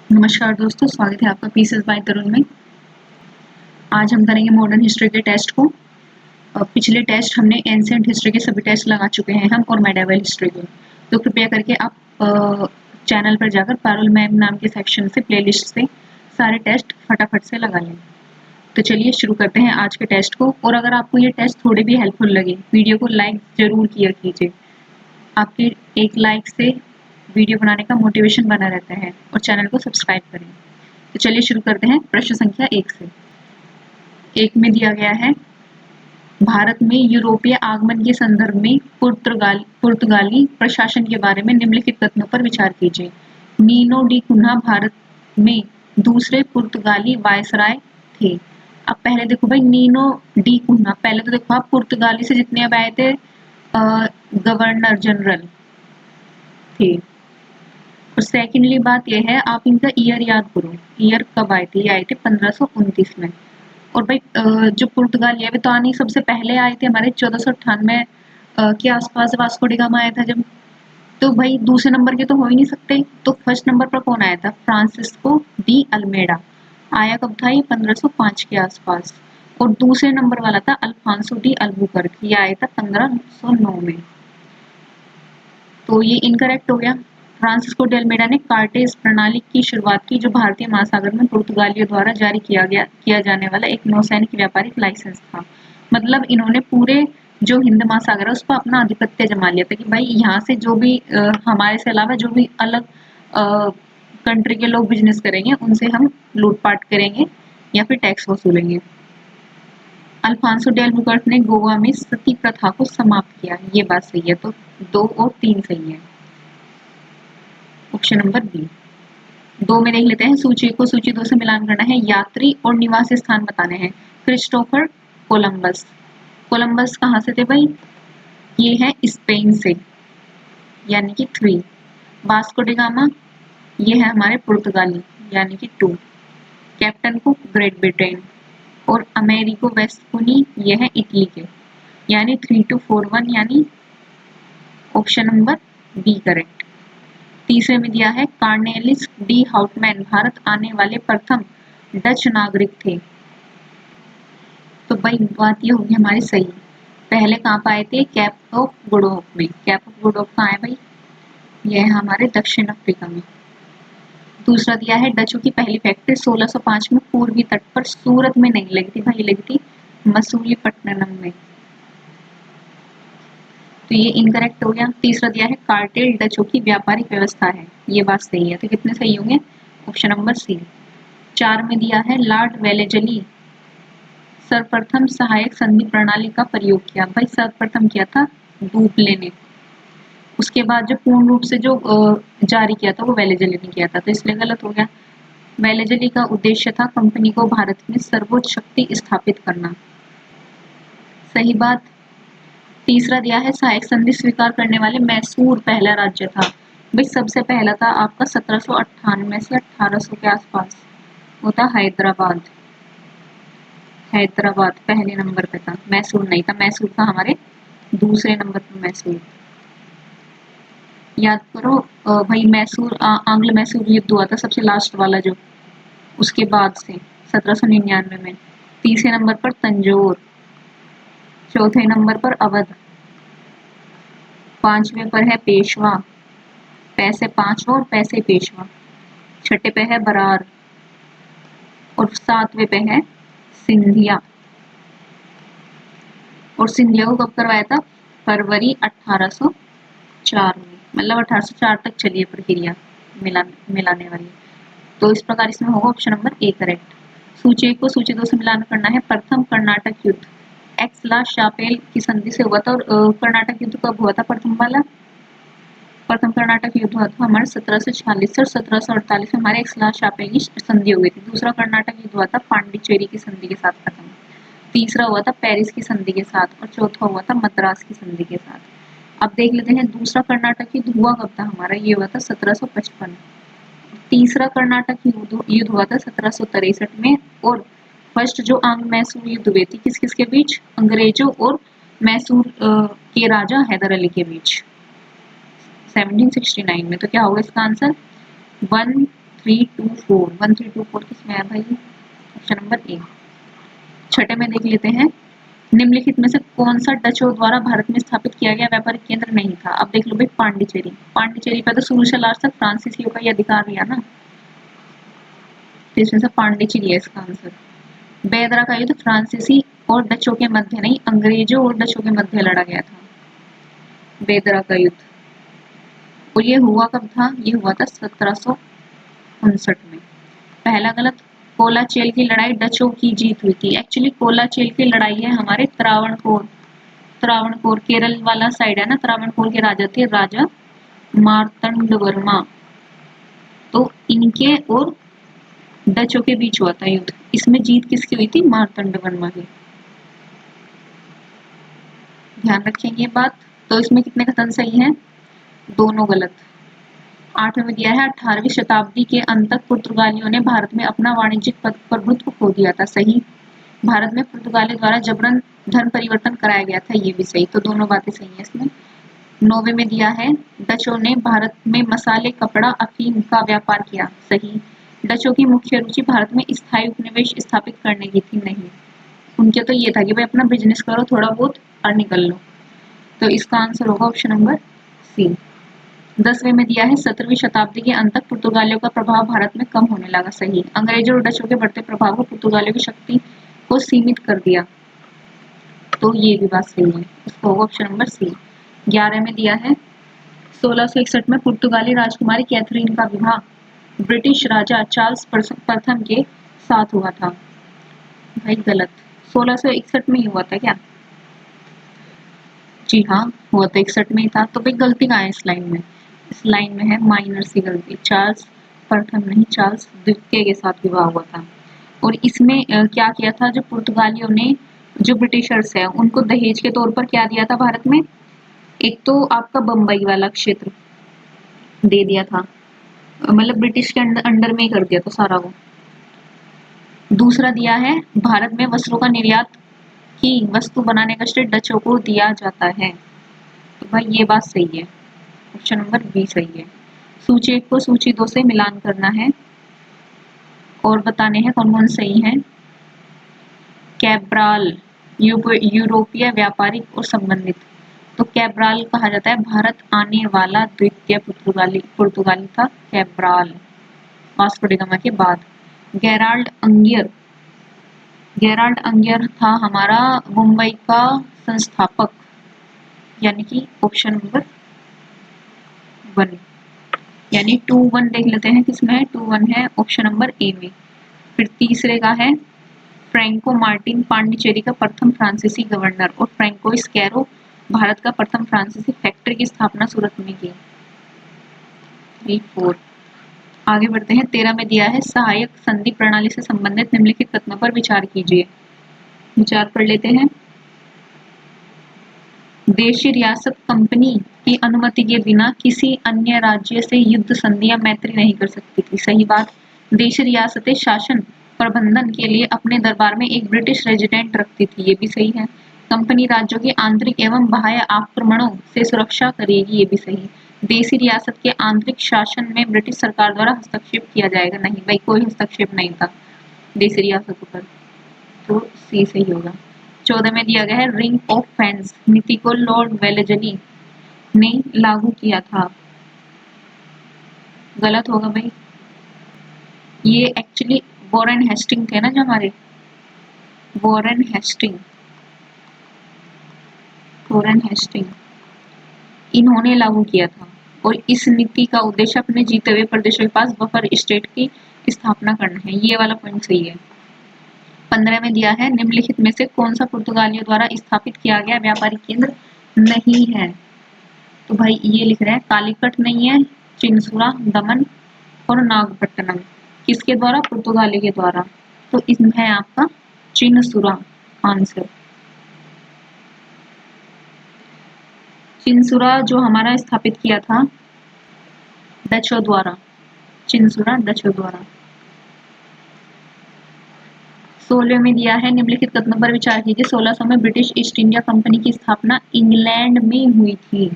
नमस्कार दोस्तों, स्वागत है आपका पीसेस बाय तरुण में। आज हम करेंगे मॉडर्न हिस्ट्री के टेस्ट को। पिछले टेस्ट हमने एंशिएंट हिस्ट्री के सभी टेस्ट लगा चुके हैं हम और मेडिएवल हिस्ट्री के। तो कृपया करके आप चैनल पर जाकर पारुल मैम नाम के सेक्शन से प्लेलिस्ट से सारे टेस्ट फटाफट से लगा लें। तो चलिए शुरू करते हैं आज के टेस्ट को। और अगर आपको ये टेस्ट थोड़े भी हेल्पफुल लगे, वीडियो को लाइक जरूर किया कीजिए। आपके एक लाइक से वीडियो बनाने का मोटिवेशन बना रहता है और चैनल को सब्सक्राइब करें। तो चलिए शुरू करते हैं प्रश्न संख्या 1 से। 1 में दिया गया है, भारत में यूरोपीय आगमन के संदर्भ में पुर्तगाली प्रशासन के बारे में निम्नलिखित कथनों पर विचार कीजिए। नीनो डी कुन्हा भारत में दूसरे पुर्तगाली वायसराय थे। अब पहले देखो भाई, नीनो डी कुन्हा, पहले तो देखो आप पुर्तगाली से जितने अब आए थे गवर्नर जनरल थे। और सेकेंडली बात यह है, आप इनका ईयर याद करो, ईयर कब आए थे? ये आए थे 1529 में। और भाई जो पुर्तगाली है वे तो आने सबसे पहले आए थे हमारे 1498 के आसपास वास्को डी गामा आया था जब। तो भाई दूसरे नंबर के तो हो ही नहीं सकते। तो फर्स्ट नंबर पर कौन आया था? Francisco de Almeida. आया कब था? ये 1505 के आसपास। और दूसरे नंबर वाला था अल्फांसो डी अल्बुकर्क, ये आया था 1509 में। तो ये इनकरेक्ट हो गया। फ्रांसिस्को डी अल्मेडा ने कार्टेज प्रणाली की शुरुआत की, जो भारतीय महासागर में पुर्तगालियों द्वारा जारी किया जाने वाला एक नौसैनिक व्यापारिक लाइसेंस था। मतलब इन्होंने पूरे जो हिंद महासागर है उस पर अपना आधिपत्य जमा लिया था कि भाई यहाँ से जो भी हमारे से अलावा जो भी अलग कंट्री के लोग बिजनेस करेंगे उनसे हम लूटपाट करेंगे या फिर टैक्स वसूलेंगे। अल्फांसो डी अल्बुकर्क ने गोवा में सती प्रथा को समाप्त किया, ये बात सही है। तो 2 और 3 सही है। Option number B. 2 में देख लेते हैं, सूची को सूची 2 से मिलान करना है। यात्री और निवासी स्थान बताने हैं। Christopher Columbus. कोलंबस कहाँ से थे भाई? ये है स्पेन से, यानी कि 3। वास्को डी गामा, ये है हमारे पुर्तगाली, यानी कि 2। Captain cook great Britain. और अमेरिको वेस्पुनी, ये है इटली के, यानी 3241, यानी ऑप्शन नंबर बी करेक्ट। तीसरे में दिया है, कार्नेलिस डी हाउटमैन भारत आने वाले प्रथम डच नागरिक थे। तो भाई बात ये होगी हमारी सही। पहले कहाँ पाए थे? कैप ऑफ गुड होप में। कैप ऑफ गुड होप कहाँ है भाई? यह है हमारे दक्षिण अफ्रीका में। दूसरा दिया है, डचों की पहली फैक्ट्री 1605 में पूर्वी तट पर सूरत में नहीं लगी थी भाई, लगी थी मसूलीपट्टनम में। तो ये इनकरेक्ट हो गया। तीसरा दिया है, कार्टेल डचों की व्यापारिक व्यवस्था है, ये बात सही है। तो कितने सही होंगे? Option number C. 4 में दिया है, लॉर्ड वेलेजली सर्वप्रथम सहायक संधि प्रणाली का प्रयोग किया। भाई सर्वप्रथम किया था डुप्ले ने, उसके बाद जो पूर्ण रूप से जो जारी किया था वो वेलेजली ने किया था, तो इसलिए गलत हो गया। वेलेजली का उद्देश्य था कंपनी को भारत में सर्वोच्च शक्ति स्थापित करना, सही बात। तीसरा दिया है, सहायक संधि स्वीकार करने वाले मैसूर पहला राज्य था। भाई सबसे पहला था आपका 1798 से 1800 के आसपास, वो था हैदराबाद। हैदराबाद पहले नंबर पे था, मैसूर नहीं था। मैसूर था हमारे दूसरे नंबर पर मैसूर। याद करो भाई, मैसूर आंग्ल मैसूर युद्ध हुआ था सबसे लास्ट वाला जो, उसके बाद से 1799 में। तीसरे नंबर पर तंजौर, चौथे नंबर पर अवध, 5वें पर है पेशवा, पैसे 5 और पैसे पेशवा, 6ठे पे है बरार और 7वें पे है सिंधिया। और सिंधिया को कब करवाया था? फरवरी 1804 में, मतलब 1804 तक चली है प्रक्रिया मिलाने वाली। तो इस प्रकार इसमें होगा ऑप्शन नंबर ए करेक्ट। सूची को सूची 2 से मिलान करना है। प्रथम कर्नाटक युद्ध एक्स ला शापेल की संधि से हुआ था। और कर्नाटक युद्ध कब हुआ था? प्रथम वाला प्रथम कर्नाटक युद्ध हुआ था हमारे 1746 से 1748 में हमारे एक्स ला शापेल की संधि हो गई थी। दूसरा कर्नाटक युद्ध हुआ था पांडिचेरी की संधि के साथ खत्म। तीसरा हुआ था पेरिस की संधि के साथ और चौथा हुआ था मद्रास की संधि के साथ। अब देख लेते हैं दूसरा कर्नाटक युद्ध हुआ कब था हमारा? ये हुआ था 1755। तीसरा कर्नाटक युद्ध हुआ था 1763 में। और फर्स्ट जो आंग्ल मैसूर युद्ध हुए थी किस किस के बीच? अंग्रेजों और मैसूर के राजा हैदर अली के बीच 1769 में। तो क्या होगा इसका आंसर? 1, 1324 1324 किसमें है भाई? Option number A. छठे में देख लेते हैं, निम्नलिखित में से कौन सा डचों द्वारा भारत में स्थापित किया गया व्यापारिक केंद्र नहीं था? अब देख लो भाई, पांडिचेरी। पांडिचेरी पर तो शुरू से लास्ट तक फ्रांसीसियों का ही अधिकार रहा ना, तो इसमें से पांडिचेरी है इसका आंसर। बेदरा का युद्ध फ्रांसीसी और डचों के मध्य नहीं, अंग्रेजों और डचों के मध्य लड़ा गया था बेदरा का युद्ध। और ये हुआ कब था? ये हुआ था 1759 में। पहला गलत। कोलाचेल की लड़ाई डचों की जीत हुई थी। एक्चुअली कोलाचेल की लड़ाई है हमारे त्रावणकोर, त्रावणकोर केरल वाला साइड है ना, त्रावणकोर के राजा थे राजा मार्तंडवर्मा। तो इनके और डचों के बीच हुआ था युद्ध। इसमें जीत किसकी हुई थी? मार्तंडवर्मा की। ध्यान रखेंगे ये बात। तो इसमें कितने कथन सही हैं? दोनों गलत। 8वें में दिया है 18वीं शताब्दी के अंत तक पुर्तगालियों ने भारत में अपना वाणिज्यिक प्रभुत्व खो दिया था। सही। भारत में पुर्तगालियों द्वारा जबरन धर्म परिवर्तन कराया गया था। ये भी सही। तो दोनों बातें सही है इसमें। 9वें में दिया है डचों ने भारत में मसाले, कपड़ा, अफीम का व्यापार किया। सही। डचों की मुख्य रुचि भारत में स्थायी उपनिवेश स्थापित करने की थी। नहीं, उनके तो ये था कि भाई अपना बिजनेस करो, थोड़ा बहुत और निकल लो। तो इसका आंसर होगा ऑप्शन नंबर सी। 10वें में दिया है 17वीं शताब्दी के अंत तक पुर्तगालियों का प्रभाव भारत में कम होने लगा। सही। अंग्रेजों और डचों के बढ़ते प्रभाव को पुर्तगालियों की शक्ति को सीमित कर दिया। तो ये भी बात सही है। इसका होगा ऑप्शन नंबर सी। 11 में दिया है 1661 में पुर्तगाली राजकुमारी कैथरीन का विवाह ब्रिटिश राजा चार्ल्स प्रथम के साथ हुआ था। भाई गलत। 1661 में ही हुआ था क्या? जी हाँ, हुआ था 61 में ही था। तो भाई गलती कहाँ है इस लाइन में? इस लाइन में है माइनर सी गलती। चार्ल्स प्रथम नहीं, चार्ल्स द्वितीय के साथ विवाह हुआ था। और इसमें क्या किया था? जो पुर्तगालियों ने, जो ब्रिटिशर्स है, उनको दहेज के तौर पर क्या दिया था भारत में? एक तो आपका बम्बई वाला क्षेत्र दे दिया था, मतलब ब्रिटिश के अंडर में ही कर दिया था सारा वो। दूसरा दिया है भारत में वस्त्रों का निर्यात की वस्तु बनाने का श्रेय डचों को दिया जाता है। तो भाई ये बात सही है। ऑप्शन नंबर बी सही है। सूची 1 को सूची 2 से मिलान करना है और बताने हैं कौन कौन सही है। कैब्राल यूरोपीय व्यापारिक और संबंधित। तो कैब्राल कहा जाता है भारत आने वाला द्वितीय पुर्तगाली था कैब्राल, वास्को डी गामा के बाद। गेराल्ड अंगियर था हमारा मुंबई का संस्थापक, यानी कि ऑप्शन नंबर 1, यानी 2-1 देख लेते हैं किसमें है। 2-1 है ऑप्शन नंबर ए में। फिर तीसरे का है फ्रैंको मार्टिन, पांडिचेरी का प्रथम फ्रांसीसी गवर्नर, और फ्रैंको स्कैरो भारत का प्रथम फ्रांसीसी फैक्ट्री की स्थापना सूरत में की। 3-4। आगे बढ़ते हैं। 13 में दिया है सहायक संधि प्रणाली से संबंधित निम्नलिखित कथनों पर विचार कीजिए। विचार कर लेते हैं। देशी रियासत कंपनी की अनुमति के बिना किसी अन्य राज्य से युद्ध संधि या मैत्री नहीं कर सकती थी। सही बात। देशी रियासतें शासन प्रबंधन के लिए अपने दरबार में एक ब्रिटिश रेजिडेंट रखती थी। ये भी सही है। कंपनी राज्यों के आंतरिक एवं बाह्य आक्रमणों से सुरक्षा करेगी। ये भी सही। देशी रियासत के आंतरिक शासन में ब्रिटिश सरकार द्वारा हस्तक्षेप किया जाएगा। नहीं भाई, कोई हस्तक्षेप नहीं था देशी रियासतों पर। तो सी सही होगा। 14 में दिया गया है रिंग ऑफ फेंस नीति को लॉर्ड वेलेस्ली ने लागू किया था। गलत होगा भाई। ये एक्चुअली वॉरेन हेस्टिंग थे ना, जो हमारे वॉरेन हेस्टिंग इन्होंने लागू किया था। और इस नीति का उद्देश्य अपने जीते हुए प्रदेशों के पास बफर स्टेट की स्थापना करना है। ये वाला पॉइंट सही है। 15 में दिया है निम्नलिखित में से कौन सा पुर्तगालियों द्वारा स्थापित किया गया व्यापारिक केंद्र नहीं है? तो भाई ये लिख रहे हैं कालीकट नहीं है, चिनसुरा, दमन और नागपट्टनम। किसके द्वारा? पुर्तगाली के द्वारा। तो इसमें है आपका चिनसुरा आंसर। चिनसुरा जो हमारा स्थापित किया था डचों द्वारा, चिनसुरा डचों द्वारा। 16 में दिया है निम्नलिखित कथनों पर विचार कीजिए। 1600 में ब्रिटिश ईस्ट इंडिया कंपनी की स्थापना इंग्लैंड में हुई थी।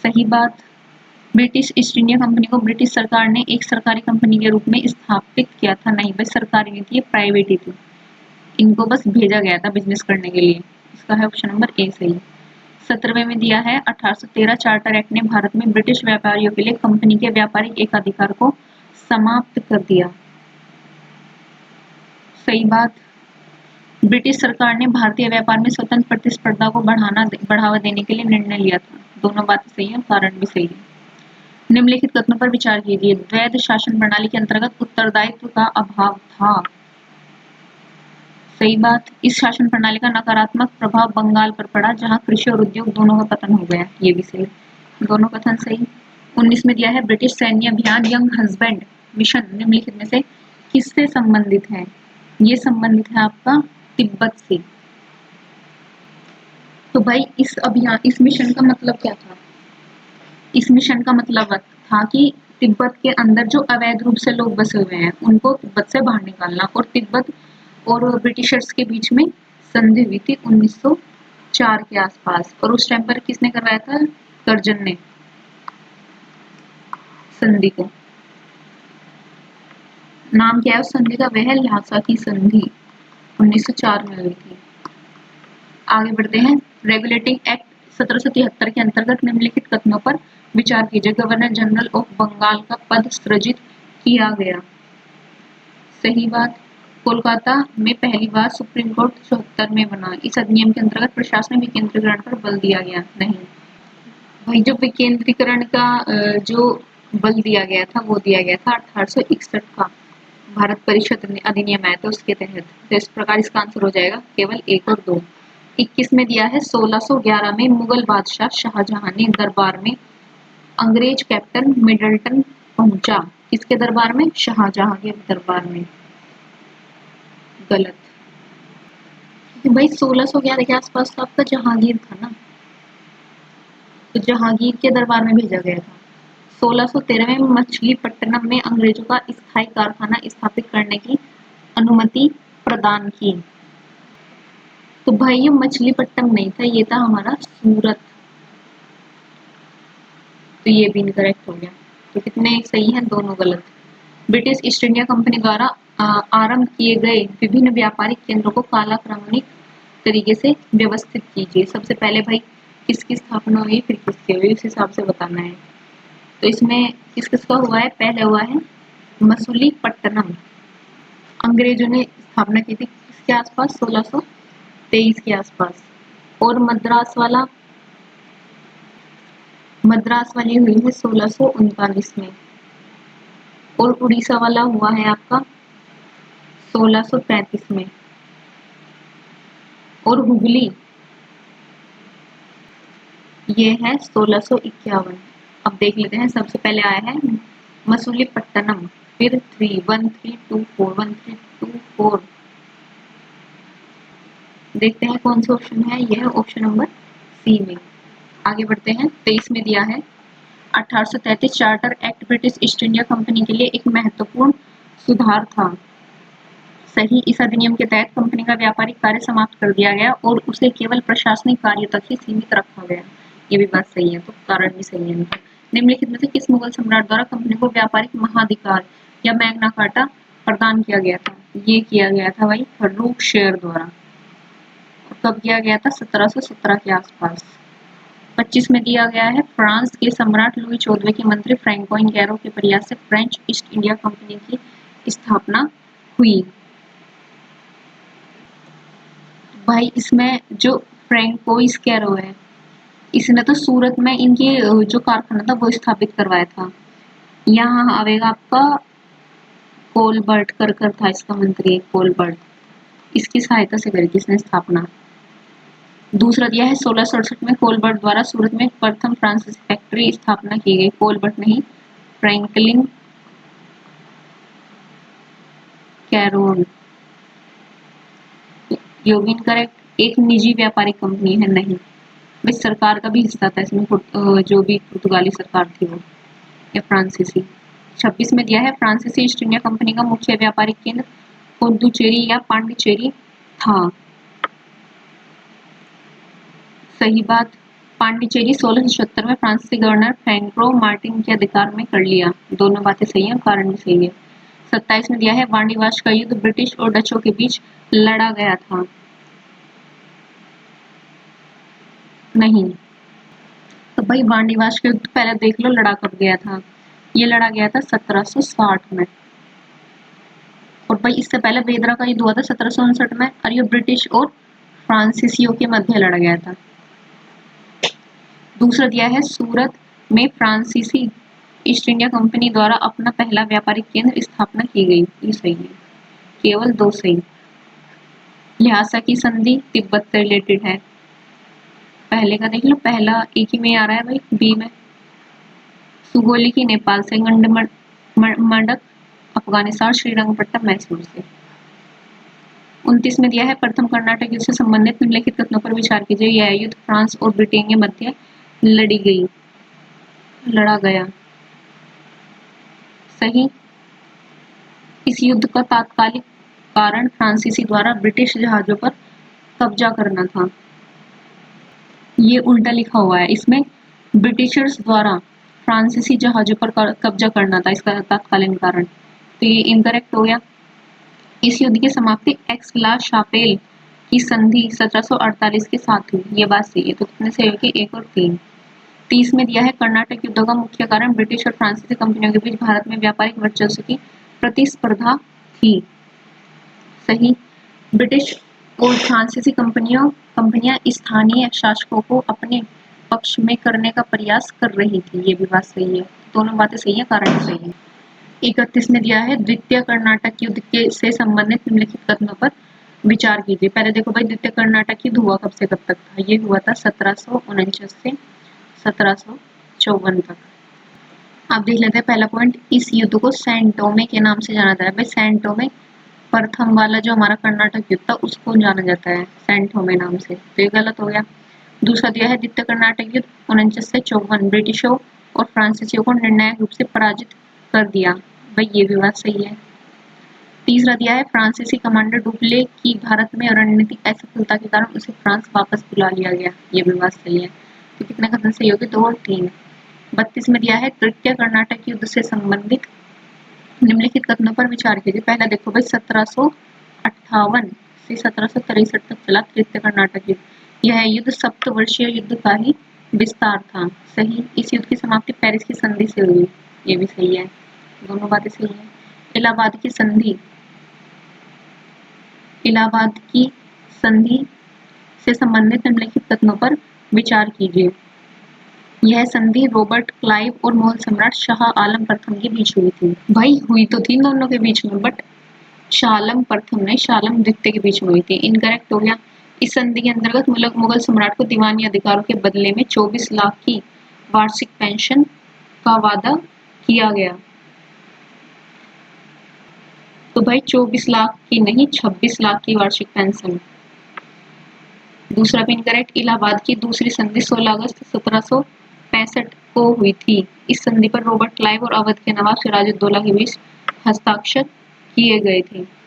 सही बात। ब्रिटिश ईस्ट इंडिया कंपनी को ब्रिटिश सरकार ने एक सरकारी कंपनी के रूप में स्थापित किया था। नहीं भाई, सरकारी नहीं थी, ये प्राइवेट ही थी। इनको बस भेजा गया था बिजनेस करने के लिए। इसका है ऑप्शन नंबर ए सही। 17वें में दिया है 1813 चार्टर एक्ट ने भारत में ब्रिटिश व्यापारियों के लिए कंपनी के व्यापारिक एकाधिकार को समाप्त कर दिया। सही बात। ब्रिटिश सरकार ने भारतीय व्यापार में स्वतंत्र प्रतिस्पर्धा को बढ़ावा देने के लिए निर्णय लिया था। दोनों बातें सही है, कारण भी सही है। निम्नलिखित कथनों पर विचार कीजिए। द्वैध शासन प्रणाली के अंतर्गत उत्तरदायित्व का अभाव था। सही बात। इस शासन प्रणाली का नकारात्मक प्रभाव बंगाल पर पड़ा, जहां कृषि और उद्योग दोनों का पतन हो गया। ये भी सही, दोनों कथन सही। 19 में दिया है ब्रिटिश सैन्य अभियान यंग हस्बैंड मिशन निम्नलिखित में से किससे संबंधित है? ये संबंधित है आपका तिब्बत से। तो भाई इस मिशन का मतलब क्या था? इस मिशन का मतलब था कि तिब्बत के अंदर जो अवैध रूप से लोग बसे हुए हैं उनको तिब्बत से बाहर निकालना, और तिब्बत और ब्रिटिशर्स के बीच में संधि हुई थी 1904 के आसपास, और उस टाइम पर किसने करवाया था? कर्जन ने संधि को। नाम क्या है उस संधि का? वह ल्हासा की संधि 1904 में हुई थी। आगे बढ़ते हैं। रेगुलेटिंग एक्ट 1773 के अंतर्गत निम्नलिखित कथनों पर विचार कीजिए। गवर्नर जनरल ऑफ बंगाल का पद सृजित किया गया। सही बात। कोलकाता में पहली बार सुप्रीम कोर्ट 74 में बना। इस अधिनियम के अंतर्गत प्रशासनिक विकेंद्रीकरण पर बल दिया गया। नहीं भाई, जो विकेंद्रीकरण का जो बल दिया गया था वो दिया गया था 1861 का भारत परिषद अधिनियम आया था उसके तहत। तो इस प्रकार इसका आंसर हो जाएगा केवल 1 और 2। 21 में दिया है 1611 में मुगल बादशाह शाहजहां ने दरबार में अंग्रेज कैप्टन मिडलटन पहुंचा। किसके दरबार में? शाहजहां के दरबार में। गलत। भाई 1611 के आसपास तो आपका जहांगीर था ना, तो जहांगीर के दरबार में भेजा गया था। 1613 में मछलीपट्टनम में अंग्रेजों का स्थायी कारखाना स्थापित करने की अनुमति प्रदान की। तो भाई ये मछलीपट्टनम नहीं था, ये था हमारा सूरत। तो ये भी इनकरेक्ट हो गया। तो कितने सही हैं? दोनों गलत। ब्रिटिश ईस्ट इंडिया कंपनी द्वारा आरंभ किए गए विभिन्न व्यापारिक केंद्रों को कालक्रमिक तरीके से व्यवस्थित कीजिए। सबसे पहले भाई किसकी स्थापना हुई, फिर किसकी हुई, उस हिसाब से बताना है। तो इसमें किस किसका हुआ है? पहले हुआ है मछलीपट्टनम। अंग्रेजों ने स्थापना की थी किसके आसपास? 1623 के आसपास। और मद्रास वाली हुई है 1639 में। और उड़ीसा वाला हुआ है आपका 1635 में। और हुगली ये है 1651। अब देख लेते हैं। सबसे पहले आया है मछलीपट्टनम, फिर 1324 देखते हैं कौन सा ऑप्शन है। यह ऑप्शन नंबर सी में। आगे बढ़ते हैं। 23 में दिया है 1833 charter act British east India company के लिए एक महत्वपूर्ण सुधार था। सही। इस अधिनियम के तहत कंपनी का व्यापारिक कार्य समाप्त कर दिया गया और उसे केवल प्रशासनिक कार्य तक ही सीमित रखा गया। ये भी बात सही है, तो कारण भी सही है इनका। निम्नलिखित में से किस मुगल सम्राट द्वारा कंपनी को व्यापारिक महाधिकार या मैग्ना कार्टा प्रदान किया गया था? ये किया गया था भाई फर्रुख शेर द्वारा। कब किया गया था? 1717 के आसपास। 25 में दिया गया है फ्रांस के सम्राट लुई 14वें के मंत्री फ्रैंकोइन गैरो के प्रयास से फ्रेंच ईस्ट इंडिया कंपनी की स्थापना हुई। भाई इसमें जो फ्रैंकोइस गैरो है, इसने तो सूरत में इनकी जो कारखाना था वो स्थापित करवाया था। यहाँ आवेगा आपका कोलबर्ट कर था इसका मंत्री, कोलबर्ट। इसकी सहायता से करी थी इसने स्थापना। दूसरा दिया है 1668 में कोलबर्ट द्वारा सूरत में प्रथम फ्रांसीसी फैक्ट्री स्थापना की गई। कोलबर्ट नहीं, फ्रैंकलिन कैरोल। ये भी इनकरेक्ट। एक निजी व्यापारिक कंपनी है। नहीं भाई, सरकार का भी हिस्सा था इसमें, जो भी पुर्तगाली सरकार थी वो, या फ्रांसीसी। 26 में दिया है फ्रांसीसी ईस्ट इंडिया कंपनी का मुख्य व्यापारिक केंद्र पुडुचेरी या पांडिचेरी था। सही बात। पांडिचेरी 1676 में फ्रांसीसी गवर्नर फ्रैंको मार्टिन के अधिकार में कर लिया। दोनों बातें सही हैं, कारण भी सही है। 27 में दिया है वांडीवाश का युद्ध ब्रिटिश और डचों के बीच लड़ा गया था। नहीं, तो भाई वांडीवाश का युद्ध पहले देख लो लड़ा कब गया था। ये लड़ा गया था 1760 में। और भाई इससे पहले बेदरा का युद्ध हुआ था 1759 में, और ये ब्रिटिश और फ्रांसीसियों के मध्य लड़ा गया था। दूसरा दिया है सूरत में फ्रांसीसी ईस्ट इंडिया कंपनी द्वारा अपना पहला व्यापारिक केंद्र स्थापना की गई। ये सही है, केवल 2 सही। ल्हासा की संधि तिब्बत से रिलेटेड है। पहले का देख लो, पहला एक ही में आ रहा है भाई, बी में। सुगोली की नेपाल से, गंडमडक अफगानिस्तान, श्रीरंगपट्टनम मैसूर से। 29 में दिया है प्रथम कर्नाटक युद्ध से संबंधित निम्नलिखित कथनों पर विचार कीजिए। यह युद्ध फ्रांस और ब्रिटेन के मध्य लड़ा गया। सही। इस युद्ध का तात्कालिक कारण फ्रांसीसी द्वारा ब्रिटिश जहाजों पर कब्जा करना था। ये उल्टा लिखा हुआ है, इसमें ब्रिटिशर्स द्वारा फ्रांसीसी जहाजों पर कब्जा करना था इसका तात्कालिक कारण, तो ये इनकरेक्ट हो गया। इस युद्ध की समाप्ति एक्स-ला शापेल की संधि 1748 के साथ हुई। ये बात सही है, तो कितने सही होगी, 1 और 3। 30 में दिया है कर्नाटक युद्ध का मुख्य कारण ब्रिटिश और फ्रांसीसी कंपनियों के बीच भारत में व्यापारिक वर्चस्व की प्रतिस्पर्धा थी। सही। ब्रिटिश और फ्रांसीसी कंपनियां स्थानीय शासकों को अपने पक्ष में करने का प्रयास कर रही थी। ये भी बात सही है, दोनों बातें सही है, कारण सही है। 31 में दिया है द्वितीय कर्नाटक युद्ध के से संबंधित निम्नलिखित कथनों पर विचार कीजिए। पहले देखो भाई, द्वितीय कर्नाटक युद्ध हुआ कब से कब तक था। ये हुआ था 1749 से 1754 तक। आप देख लेते हैं पहला पॉइंट, इस युद्ध को सैन टोमे के नाम से जाना जाता है। भाई सैन टोमे प्रथम वाला जो हमारा कर्नाटक युद्ध था उसको जाना जाता है सैन टोमे नाम से, तो ये गलत हो गया। दूसरा दिया है द्वितीय कर्नाटक युद्ध 49 से 54 ब्रिटिशों और फ्रांसीसियों को निर्णायक रूप से पराजित कर दिया। भाई ये भी बात सही है। तीसरा दिया है फ्रांसीसी कमांडर डुप्ले की भारत में रणनीतिक असफलता के कारण उसे फ्रांस वापस बुला लिया गया। ये भी बात सही है, तो कितने कथन सही होगी, 2 और 3। 32 में दिया है तृतीय कर्नाटक युद्ध से संबंधित निम्नलिखित कथनों पर विचार कीजिए। पहला देखो भाई, 1758 से 1763 तक चला तृतीय कर्नाटक युद्ध। यह युद्ध सप्तवर्षीय युद्ध का ही विस्तार था। सही। इस युद्ध की समाप्ति पेरिस की संधि से हुई। ये भी सही है, दोनों बातें सही है। इलाहाबाद की संधि से संबंधित निम्नलिखित कथनों पर विचार कीजिए। यह संधि रॉबर्ट क्लाइव और मुगल सम्राट शाह आलम प्रथम के बीच हुई थी। भाई हुई तो थी दोनों के बीच में, बट शाह आलम प्रथम नहीं, शाह आलम द्वितीय के बीच में हुई थी। इनकरेक्ट हो गया। इस संधि के अंतर्गत मुगल सम्राट को दीवानी अधिकारों के बदले में 24 लाख की वार्षिक पेंशन का वादा किया गया। तो भाई 24 लाख की नहीं, 26 लाख की वार्षिक पेंशन। दूसरा भी इनकरेक्ट। इलाहाबाद की दूसरी संधि 16 अगस्त 1765 को हुई थी। इस संधि पर रॉबर्ट क्लाइव और अवध के नवाब सिराजुद्दौला के बीच हस्ताक्षर किए गए थे।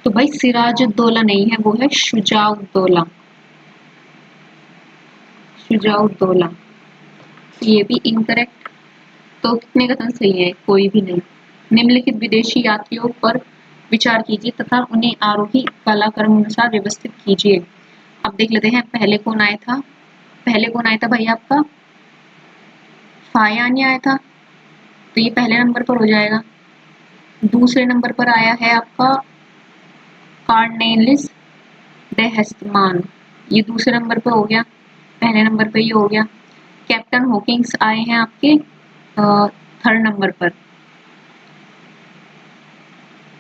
तो भाई सिराजुद्दौला नहीं है, वो है शुजाउद्दौला। शुजाउद्दौला, ये भी इनकरेक्ट। तो कितने कथन सही है, कोई भी नहीं। निम्नलिखित विदेशी यात्रियों पर विचार कीजिए तथा उन्हें आरोही कालक्रम अनुसार व्यवस्थित कीजिए। अब देख लेते हैं पहले कौन आया था। पहले कौन आया था भाई, आपका फायानी आया था, तो ये पहले नंबर पर हो जाएगा। दूसरे नंबर पर आया है आपका कार्नेलिस डे हेस्टमान, ये दूसरे नंबर पर हो गया। पहले नंबर पर ये हो गया। कैप्टन हॉकिंग्स आए हैं आपके 3rd नंबर पर,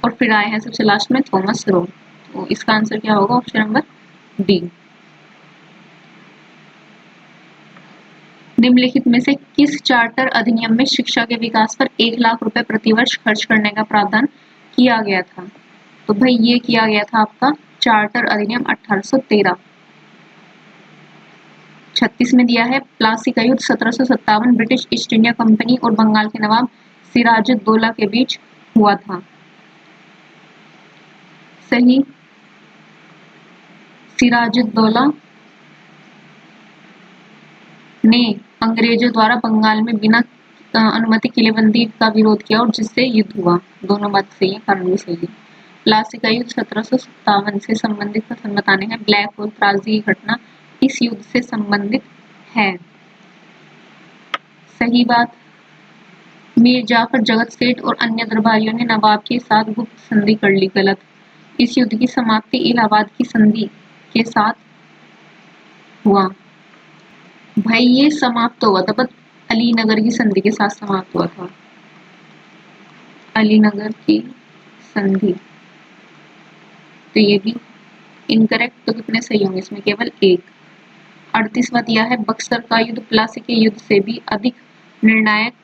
और फिर आए हैं सबसे लास्ट में थॉमस रो। तो इसका आंसर क्या होगा, ऑप्शन नंबर डी। निम्नलिखित में से किस चार्टर अधिनियम में शिक्षा के विकास पर 1 लाख रुपए प्रतिवर्ष खर्च करने का प्रावधान किया गया था। तो भाई ये किया गया था आपका चार्टर अधिनियम 1813। 36 में दिया है प्लासी का युद्ध 1757 ब्रिटिश ईस्ट इंडिया कंपनी और बंगाल के नवाब सिराजुद्दौला के बीच हुआ था। सही। सिराजुद्दौला ने अंग्रेजों द्वारा बंगाल में बिना अनुमति किलेबंदी का विरोध किया और जिससे युद्ध हुआ। दोनों बात सही है, कारण भी सही है। प्लासी का युद्ध 1757 से संबंधित कथन बताने हैं। ब्लैक होल त्रासदी की घटना इस युद्ध से संबंधित है। सही बात। मीर जाफर जगत सेठ और अन्य दरबारियों ने नवाब के साथ गुप्त संधि कर ली। गलत। इस युद्ध की समाप्ति इलाहाबाद की संधि के साथ हुआ। भाई ये समाप्त हुआ था, बट अलीनगर की संधि के साथ समाप्त हुआ था। अलीनगर की संधि, तो ये भी इनकरेक्ट। तो कितने सही होंगे इसमें? केवल एक। 38वां दिया है बक्सर का युद्ध प्लासी के युद्ध से भी अधिक निर्णायक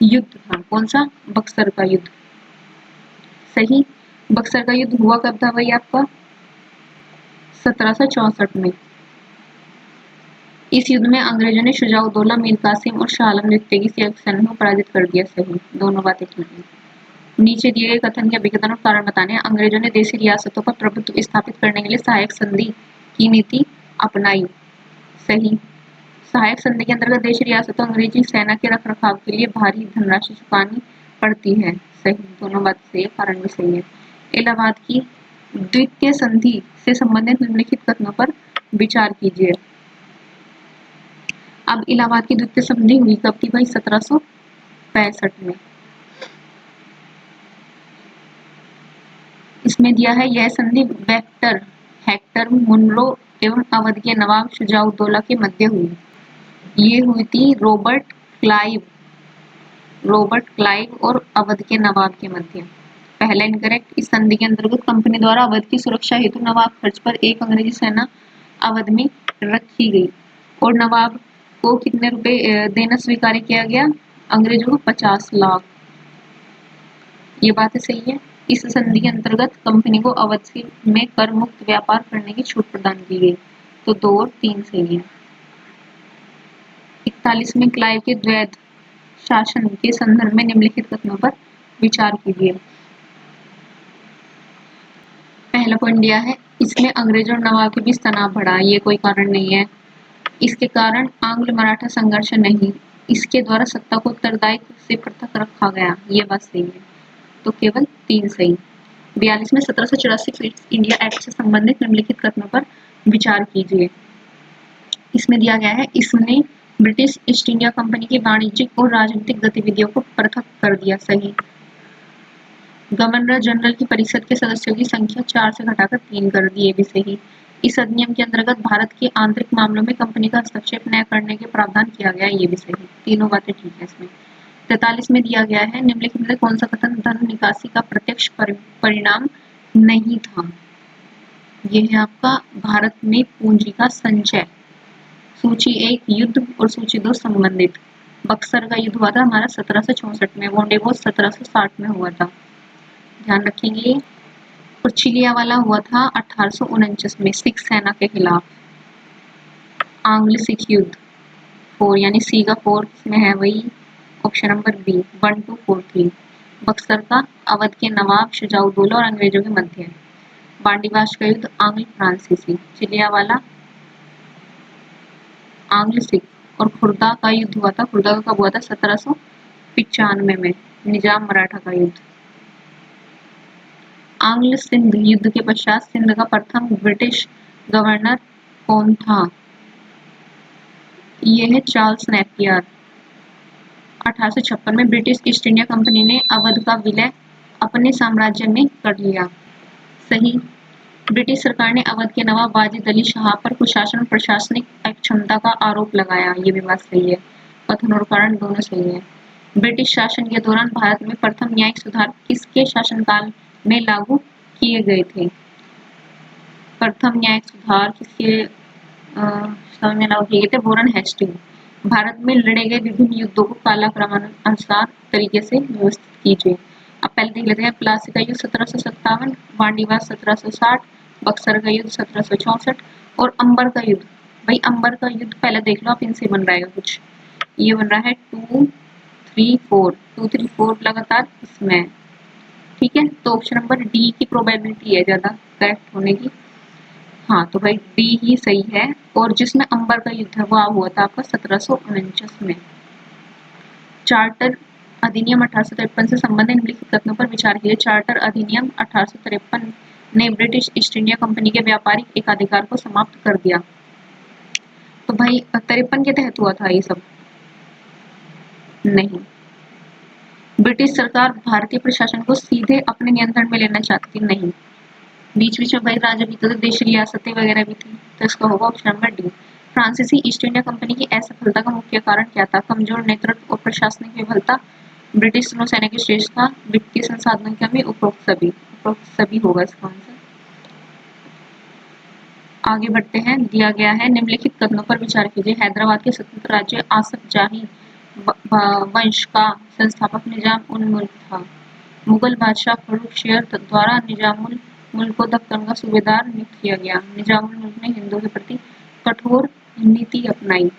युद्ध था। कौन सा? बक्सर का युद्ध। सही। बक्सर का युद्ध हुआ कब था भाई आपका? 1764 में। इस युद्ध में अंग्रेजों ने शुजाउद्दौला, मीर कासिम और शाह आलम द्वितीय की सेना को पराजित कर दिया। सही। दोनों बातें ठीक है। नीचे दिए गए कथन के अभिकथन और कारण बताने हैं। अंग्रेजों ने देशी रियासतों पर प्रभुत्व स्थापित करने के लिए सहायक संधि की नीति अपनाई। सही। सहायक संधि के अंतर्गत देशी रियासतों अंग्रेजी सेना के रखरखाव के लिए भारी धनराशि चुकानी पड़ती है। सही। दोनों बात सही है, कारण भी सही है। इलाहाबाद की द्वितीय संधि से संबंधित निम्नलिखित कथनों पर विचार कीजिए। अब इलाहाबाद की द्वितीय संधि हुई कब थी भाई? 1765 में। इसमें दिया है यह संधि हेक्टर मुनरो एवं अवध के नवाब शुजाउद्दौला के मध्य हुई। ये हुई थी रॉबर्ट क्लाइव और अवध के नवाब के मध्य। पहला इनकरेक्ट। इस संधि के अंतर्गत कंपनी द्वारा अवध की सुरक्षा हेतु नवाब खर्च पर एक अंग्रेजी सेना अवध में रखी गई और नवाब को कितने रुपए देना स्वीकार किया गया? अंग्रेजों को 50 लाख। ये बात सही है। इस संधि के अंतर्गत कंपनी को अवध में कर मुक्त व्यापार करने की छूट प्रदान की गई। तो 2 और 3 सही है। 41 में क्लाइव के द्वैध शासन के संदर्भ में निम्नलिखित कथनों पर विचार कीजिए। पहला पॉइंट दिया है इसमें अंग्रेजों और नवाब के बीच तनाव बढ़ा। ये कोई कारण नहीं है। इसके कारण आंग्ल मराठा संघर्ष नहीं, इसके द्वारा सत्ता को उत्तरदायित्व से पृथक रखा गया। ये बात सही है। तो केवल 3 सही। 42 में 1784 क्विट इंडिया एक्ट से संबंधित निम्नलिखित कथनों पर विचार कीजिए। इसमें दिया गया है इसने ब्रिटिश ईस्ट इंडिया कंपनी की वाणिज्यिक और राजनीतिक गतिविधियों को पृथक कर दिया। सही। गवर्नर जनरल की परिषद के सदस्यों की संख्या 4 से घटाकर 3 कर दी। ये भी सही। इस अधिनियम के अंतर्गत भारत के आंतरिक मामलों में कंपनी का हस्तक्षेप न करने के प्रावधान किया गया। ये भी सही। तीनों बातें ठीक है इसमें। 43 में दिया गया है निम्नलिखित में कौन सा कथन धन निकासी का प्रत्यक्ष परिणाम नहीं था? यह है आपका भारत में पूंजी का संचय। सूची 1 युद्ध और सूची 2 संबंधित। बक्सर का युद्ध हुआ था हमारा 1764 में। वोंडेवोस 1760 में हुआ था। ध्यान रखेंगे। और चिलिया वाला हुआ था 1849 में सिख सेना के खिलाफ। आंग्ल सिख युद्ध 4 यानी सी का 4 किसमें है? वही ऑप्शन नंबर बी 1243। बक्सर का अवध के नवाब शुजाउद्दौला और अंग्रेजों के मध्य। बांडीवाश का युद्ध आंग्ल फ्रांसीसी। चिलिया वाला आंग्ल सिख। और खुर्दा का युद्ध हुआ था। खुर्दा का कब हुआ था? 1795 में। निजाम मराठा का युद्ध। आंग्ल सिंध युद्ध के पश्चात सिंध का प्रथम ब्रिटिश गवर्नर कौन था? ये है चार्ल्स नेपियर। 1856 में ब्रिटिश ईस्ट इंडिया कंपनी ने अवध का विलय अपने साम्राज्य में कर लिया। सही। ब्रिटिश सरकार ने अवध के नवाब वाजिद अली शाह पर कुशासन और प्रशासनिक अक्षमता का आरोप लगाया। ये भी बात सही है। कथन और कारण दोनों सही है। ब्रिटिश शासन के दौरान भारत में प्रथम न्यायिक सुधार किसके शासनकाल में लागू किए गए थे? प्रथम न्यायिक सुधार किसके समय में लागू किए गए थे? Warren Hasting. भारत में लड़े गए विभिन्न युद्धों को कालक्रमानुसार तरीके से व्यवस्थित कीजिए। अब पहले देख लेते हैं। प्लासी का युद्ध 1757, वांडीवास 1760, बक्सर का युद्ध 1764 और अंबर का युद्ध। भाई अंबर का युद्ध पहले देख लो आप, इनसे बन रहा है कुछ। ये बन रहा है 2, 3, 4 2, 3, 4 लगातार इसमें। ठीक है। तो ऑप्शन नंबर डी की प्रोबेबिलिटी है ज्यादा करेक्ट होने की। हाँ तो भाई डी ही सही है। और जिसमें अंबर का युद्ध है वो हुआ था आपका 1749 में। चार्टर अधिनियम 1853 से संबंधित निम्नलिखित कथनों पर विचार कीजिए। चार्टर अधिनियम 1853 ने ब्रिटिश ईस्ट इंडिया कंपनी के व्यापारिक एकाधिकार को समाप्त कर दिया। तो भाई 53 के तहत हुआ था ये सब? नहीं। ब्रिटिश सरकार भारतीय प्रशासन को सीधे अपने नियंत्रण में लेना चाहती थी? नहीं। बीच बीच में भाई राजा भी तो देश रियासतें वगैरह भी थी, तो इसका होगा ऑप्शन नंबर डी। फ्रांसीसी ईस्ट इंडिया कंपनी की असफलता का मुख्य कारण क्या था? कमजोर नेतृत्व और प्रशासनिक विफलता, ब्रिटिश नौसेना की श्रेष्ठता, वित्तीय संसाधनों की कमी, उपरोक्त सभी होगा इसका आंसर। आगे बढ़ते हैं। दिया गया है निम्नलिखित कथनों पर विचार कीजिए। हैदराबाद के स्वतंत्र राज्य आसफ जाही वंश का संस्थापक निजाम उल मुल्क था। मुगल बादशाह फर्रुख शेर द्वारा निजामुल मुल्क को दक्कन का सूबेदार नियुक्त किया गया। निजामुल मुल्क ने हिंदुओं के प्रति कठोर नीति अपनाई।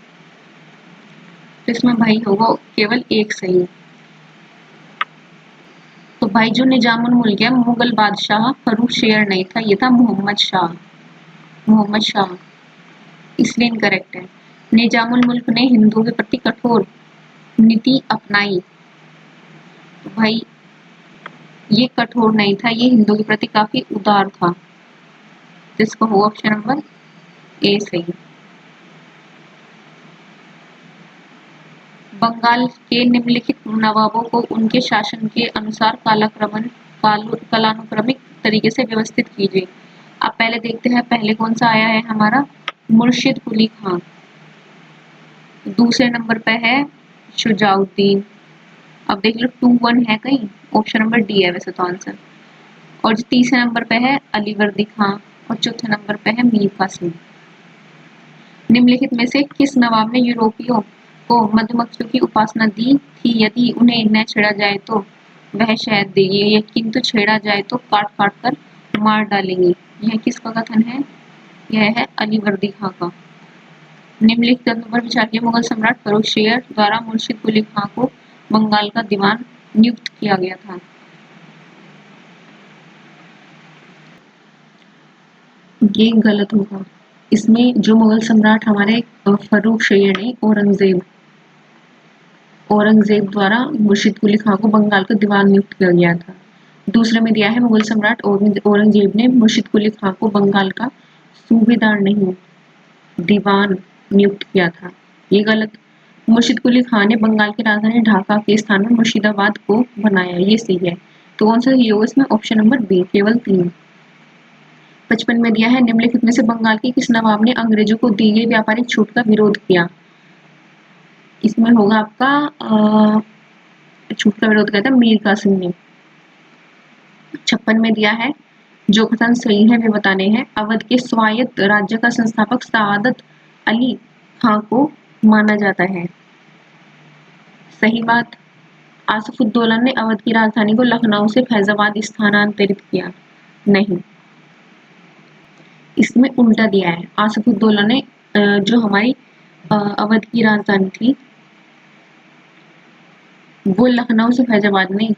तो इसमें भाई होगा केवल एक सही। तो भाई जो निजामुल मुल्क है मुगल बादशाह फर्रुख शेर नहीं था, ये था मोहम्मद शाह। इसलिए इनकरेक्ट है। निजामुल मुल्क ने हिंदुओं के प्रति कठोर नीति अपनाई। तो भाई ये कठोर नहीं था, ये हिंदुओं के प्रति काफी उदार था। जिसको हो ऑप्शन नंबर ए सही। बंगाल के निम्नलिखित नवाबों को उनके शासन के अनुसार कालानुक्रमिक तरीके से व्यवस्थित कीजिए। अब पहले देखते हैं पहले कौन सा आया है हमारा, मुर्शिद कुली खान। दूसरे नंबर पे है शुजाउद्दीन। अब देख लो 2-1 है कहीं, ऑप्शन नंबर डी है वैसे तो आंसर। और जो तीसरे नंबर पे है अलीवर्दी खां और चौथे नंबर पे है मीर कासिम। निम्नलिखित में से किस नवाब ने यूरोपियों को मधुमक्खियों की उपासना दी थी? यदि उन्हें न छेड़ा जाए तो वह शहद देगी, किंतु छेड़ा जाए तो काट काट कर मार डालेंगी। यह किसका कथन है? यह है अलीवर्दी खां का। निम्नलिखित कथनों पर विचार किए। मुगल सम्राट फर्रुख शेर द्वारा मुर्शिद कुली खां को बंगाल का दीवान नियुक्त किया गया था। ये गलत होगा। इसमें जो मुगल सम्राट हमारे फर्रुख शेर ने औरंगजेब द्वारा मुर्शिद कुली खां को बंगाल का दीवान नियुक्त किया गया था। दूसरे में दिया है मुगल सम्राट औरंगजेब ने मुर्शिद कुली खां को बंगाल का सूबेदार नहीं दीवान नियुक्त किया था। ये गलत। मुर्शिद कुली खां ने बंगाल की राजधानी ढाका के स्थान में मुर्शिदाबाद को बनाया, ये सही है। तो कौन सा योग इसमें ऑप्शन नंबर बी, केवल 3। 55 में दिया है निम्नलिखित में से बंगाल के किस नवाब ने अंग्रेजों को दी गई व्यापारिक छूट का विरोध किया? इसमें होगा आपका छूट का विरोध किया था मीर कासिम ने। 56 में दिया है जो कथन सही है वे बताने हैं। अवध के स्वायत्त राज्य का संस्थापक सआदत अली खां को माना जाता है। सही बात। आसफुद्दौला ने अवध की राजधानी को लखनऊ से फैजाबाद स्थानांतरित किया। नहीं, इसमें उल्टा दिया है। आसफुद्दौला ने जो हमारी अवध की राजधानी थी वो लखनऊ से फैजाबाद नहीं,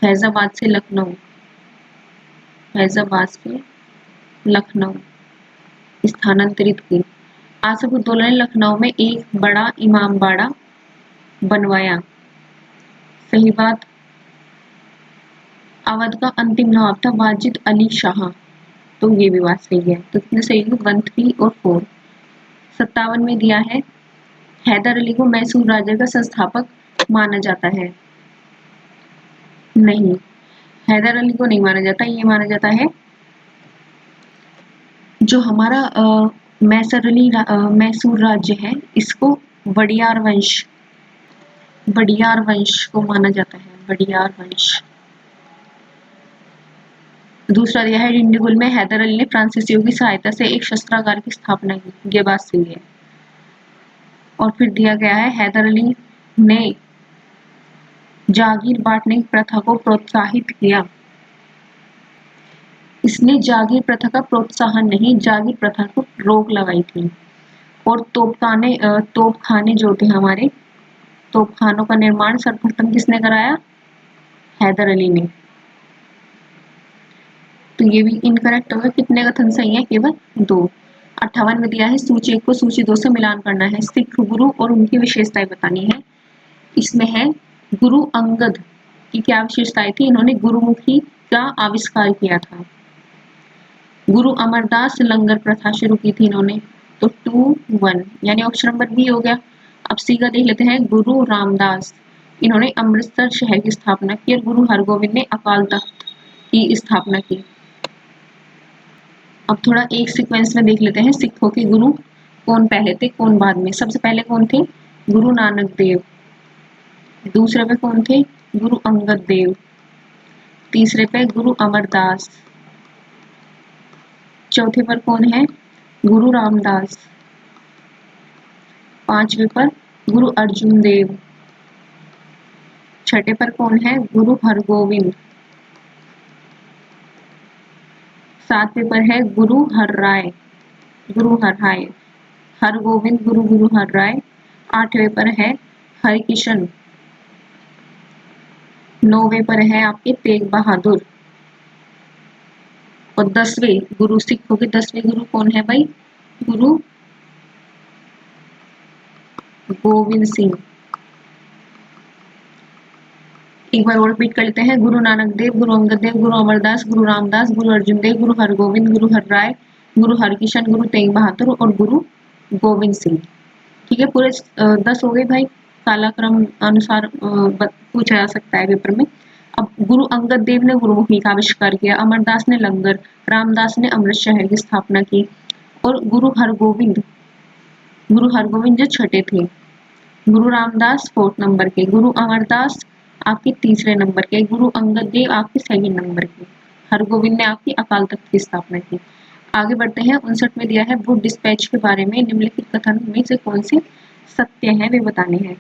फैजाबाद से लखनऊ स्थानांतरित की। आसफुद्दौला ने लखनऊ में एक बड़ा इमामबाड़ा बनवाया। सही बात। अवध का अंतिम नवाब था वाजिद अली शाह। तो ये भी बात सही है। तो कितने सही है? 1, 3 और 4। 57 में दिया है हैदर अली को मैसूर राज्य का संस्थापक माना जाता है। नहीं, हैदर अली को नहीं माना जाता, ये माना जाता है जो हमारा मैसूर राज्य है, इसको वडियार वंश को माना जाता है। वडियार वंश। दूसरा दिया है डिंडीगुल में हैदर अली ने फ्रांसीसियों की सहायता से एक शस्त्रागार की स्थापना की। ये बात सही है। और फिर दिया गया है हैदर अली ने जागीर बांटने की प्रथा को प्रोत्साहित किया। इसने जागीर प्रथा का प्रोत्साहन नहीं, जागीर प्रथा को रोक लगाई थी। और तोपखाने जो थे हमारे, तोपखानों का निर्माण सर्वप्रथम किसने कराया? हैदर अली ने। तो ये भी इनकरेक्ट होगा। कितने कथन सही है? केवल 2। 58 में दिया है सूची 1 को सूची 2 से मिलान करना है, सिख गुरु और उनकी विशेषताएं बतानी है। इसमें है गुरु अंगद की क्या विशेषताएं थी, इन्होंने गुरुमुखी का आविष्कार किया था। गुरु अमरदास लंगर प्रथा शुरू की थी इन्होंने, तो 2-1 यानी ऑप्शन नंबर बी हो गया। अब सी का देख लेते हैं, गुरु रामदास, इन्होंने अमृतसर शहर की स्थापना की और गुरु हरगोविंद ने अकाल तख्त की स्थापना की। अब थोड़ा एक सीक्वेंस में देख लेते हैं, सिखों के गुरु कौन पहले थे कौन बाद में। सबसे पहले कौन थे, गुरु नानक देव। दूसरे पे कौन थे, गुरु अंगद देव। तीसरे पे गुरु अमरदास। चौथे पर कौन है, गुरु रामदास। पांचवे पर गुरु अर्जुन देव। छठे पर कौन है, गुरु हरगोविंद। सातवें पर है गुरु हरराय, गुरु हरराय, हरगोविंद गुरु गुरु हरराय। आठवें पर है हरिकिशन। नौवें पर है आपके तेग बहादुर। और 10वें गुरु, सिखों के 10वें गुरु कौन है भाई, गुरु गोविंद सिंह। एक बार और रिपीट कर लेते हैं, गुरु नानक देव, गुरु अंगद देव, गुरु अमरदास, गुरु रामदास, गुरु अर्जुन देव, गुरु हरगोविंद, गुरु हरराय, गुरु हरकिशन, गुरु तेग बहादुर और गुरु गोविंद सिंह। ठीक है, पूरे 10 हो गए भाई। कालाक्रम अनुसार पूछा जा सकता है पेपर में। अब गुरु अंगद देव ने गुरुमुखी का आविष्कार किया, अमरदास ने लंगर, रामदास ने अमृत शहर की स्थापना की और गुरु हरगोविंद जो छठे थे, गुरु रामदास 4th नंबर के, गुरु अमरदास आपके तीसरे नंबर के, गुरु अंगद देव आपके 2nd नंबर के, हरगोविंद ने आपकी अकाल तख्त की स्थापना की। आगे बढ़ते हैं, 59 में दिया है वुड डिस्पैच के बारे में निम्नलिखित कथन में से कौन से सत्य हैं वे बताने हैं।